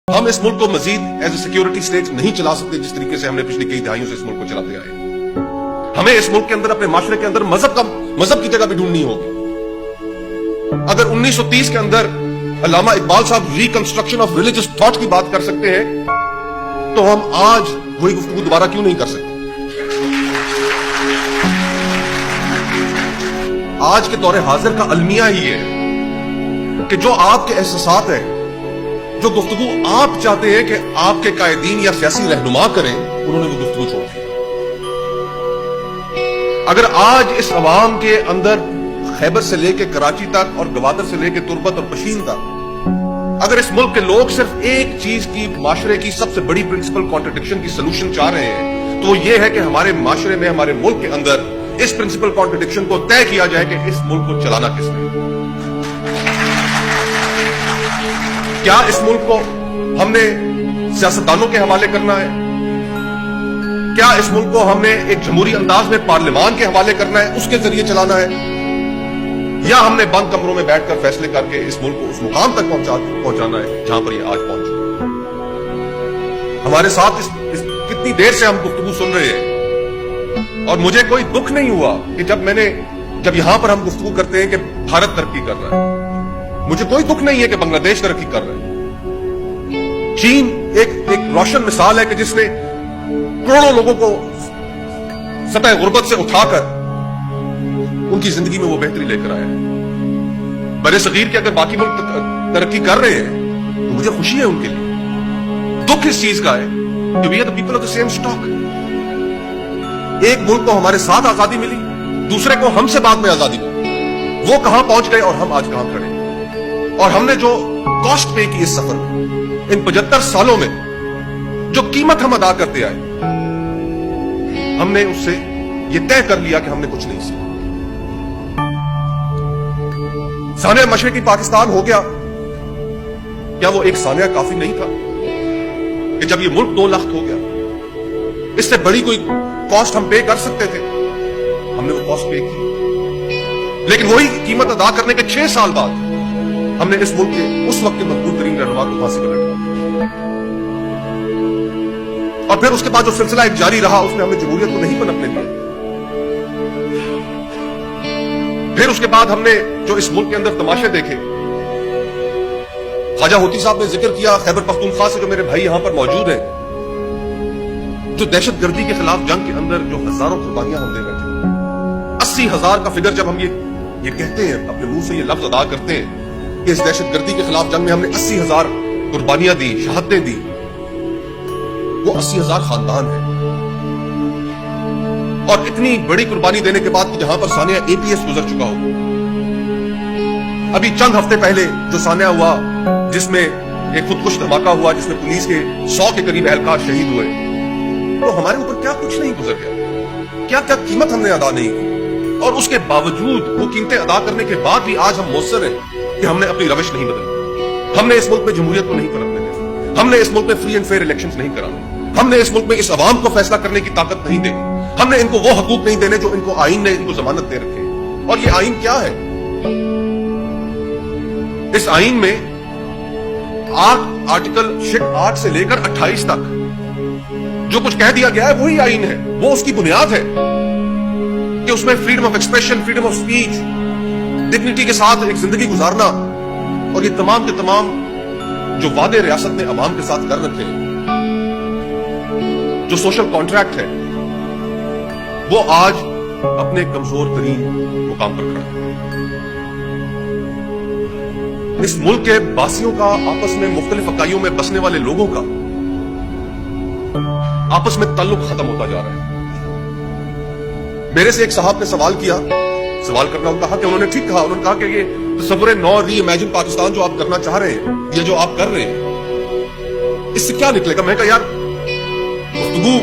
ہم اس ملک کو مزید ایز اے سیکورٹی اسٹیٹ نہیں چلا سکتے جس طریقے سے ہم نے پچھلی کئی دہائیوں سے اس ملک کو چلاتے آئے ہیں۔ ہمیں اس ملک کے اندر اپنے معاشرے کے اندر مذہب کی جگہ بھی ڈھونڈنی ہوگی۔ اگر 1930 کے اندر علامہ اقبال صاحب ریکنسٹرکشن آف ریلیجس تھاٹ کی بات کر سکتے ہیں تو ہم آج وہی گفتگو دوبارہ کیوں نہیں کر سکتے؟ آج کے دور حاضر کا المیہ ہی ہے کہ جو آپ کے احساسات ہیں، جو گفتگو آپ چاہتے ہیں کہ آپ کے قائدین یا سیاسی رہنما کریں، انہوں نے وہ گفتگو چھوڑ دی۔ اگر آج اس عوام کے اندر خیبر سے لے کے کراچی تک اور گوادر سے لے کے تربت اور پشین تک اگر اس ملک کے لوگ صرف ایک چیز کی، معاشرے کی سب سے بڑی پرنسپل کانٹرڈکشن کی سلوشن چاہ رہے ہیں تو وہ یہ ہے کہ ہمارے معاشرے میں، ہمارے ملک کے اندر اس پرنسپل کانٹرڈکشن کو طے کیا جائے کہ اس ملک کو چلانا کس نے۔ کیا اس ملک کو ہم نے سیاستدانوں کے حوالے کرنا ہے؟ کیا اس ملک کو ہم نے ایک جمہوری انداز میں پارلیمان کے حوالے کرنا ہے، اس کے ذریعے چلانا ہے، یا ہم نے بند کمروں میں بیٹھ کر فیصلے کر کے اس ملک کو اس مقام تک پہنچانا ہے جہاں پر یہ آج پہنچا؟ ہمارے ساتھ اس کتنی دیر سے ہم گفتگو سن رہے ہیں اور مجھے کوئی دکھ نہیں ہوا کہ جب یہاں پر ہم گفتگو کرتے ہیں کہ بھارت ترقی کر رہا ہے، مجھے کوئی دکھ نہیں ہے کہ بنگلہ دیش ترقی کر رہا ہے۔ چین ایک روشن مثال ہے کہ جس نے کروڑوں لوگوں کو سطح غربت سے اٹھا کر ان کی زندگی میں وہ بہتری لے کر آیا ہے۔ بر صغیر کے اگر باقی ملک ترقی کر رہے ہیں تو مجھے خوشی ہے ان کے لیے۔ دکھ اس چیز کا ہے کہ we are the people of the same stock۔ ایک ملک کو ہمارے ساتھ آزادی ملی، دوسرے کو ہم سے بعد میں آزادی ملی، وہ کہاں پہنچ گئے اور ہم آج کہاں کھڑے ہیں۔ اور ہم نے جو کاسٹ پے کی اس سفر میں، ان 75 سالوں میں جو قیمت ہم ادا کرتے آئے، ہم نے اس سے یہ طے کر لیا کہ ہم نے کچھ نہیں سیکھا۔ سانحہ مشرقی پاکستان ہو گیا، کیا وہ ایک سانحہ کافی نہیں تھا کہ جب یہ ملک 2 لاکھ ہو گیا؟ اس سے بڑی کوئی کاسٹ ہم پے کر سکتے تھے، ہم نے وہ کاسٹ پے کی، لیکن وہی قیمت ادا کرنے کے 6 سال بعد ہم نے اس ملک کے اس وقت کے مضبوط ترین رہنما کو پھانسی پر لٹکایا، اور پھر اس کے بعد جو سلسلہ ایک جاری رہا اس میں ہم نے جمہوریت کو نہیں پنپنے دیا۔ پھر اس کے بعد ہم نے جو اس ملک کے اندر تماشے دیکھے، خواجہ ہوتی صاحب نے ذکر کیا خیبر پختونخوا سے جو میرے بھائی یہاں پر موجود ہیں، جو دہشت گردی کے خلاف جنگ کے اندر جو ہزاروں قربانیاں ہم دے بیٹھے، 80,000 کا فگر جب ہم یہ کہتے ہیں، اپنے منہ سے یہ لفظ ادا کرتے ہیں کہ اس دہشت گردی کے خلاف جنگ میں ہم نے 80,000 قربانیاں دی، شہادتیں دی، وہ 80,000 خاندان ہیں۔ اور اتنی بڑی قربانی دینے کے بعد جہاں پر سانحہ APS گزر چکا ہو، ابھی چند ہفتے پہلے جو سانحہ ہوا جس میں ایک خودکش دھماکہ ہوا جس میں پولیس کے 100 کے قریب اہلکار شہید ہوئے، تو ہمارے اوپر کیا کچھ نہیں گزر گیا، کیا قیمت ہم نے ادا نہیں کی، اور اس کے باوجود وہ قیمتیں ادا کرنے کے بعد بھی آج ہم مؤثر ہیں کہ ہم نے اپنی روش نہیں بدلی، ہم نے اس ملک میں جمہوریت کو نہیں پنپنے دیا، ہم نے اس ملک میں فری اینڈ فیئر الیکشنز نہیں کرانے، ہم نے اس ملک میں اس عوام کو فیصلہ کرنے کی طاقت نہیں دینی، ہم نے ان کو وہ حقوق نہیں دینے جو ان کو آئین نے ان کو ضمانت دے رکھے۔ اور یہ آئین کیا ہے؟ اس آئین میں آرٹیکل 8 سے لے کر 28 تک جو کچھ کہہ دیا گیا ہے وہی آئین ہے، وہ اس کی بنیاد ہے کہ اس میں freedom of expression, freedom of speech, dignity کے ساتھ ایک زندگی گزارنا، اور یہ تمام کے تمام جو وعدے ریاست نے عوام کے ساتھ کر رکھے، جو سوشل کانٹریکٹ ہے، وہ آج اپنے کمزور ترین مقام پر کھڑا ہے۔ اس ملک کے باسیوں کا، آپس میں مختلف اکائیوں میں بسنے والے لوگوں کا آپس میں تعلق ختم ہوتا جا رہا ہے۔ میرے سے ایک صاحب نے سوال کرنا کہا کہ انہوں نے ٹھیک کہا، انہوں نے کہا کہ یہ تصور نو ری امیجن پاکستان جو آپ کرنا چاہ رہے ہیں، یہ جو آپ کر رہے ہیں، اس سے کیا نکلے گا؟ میں کہا یار گفتگو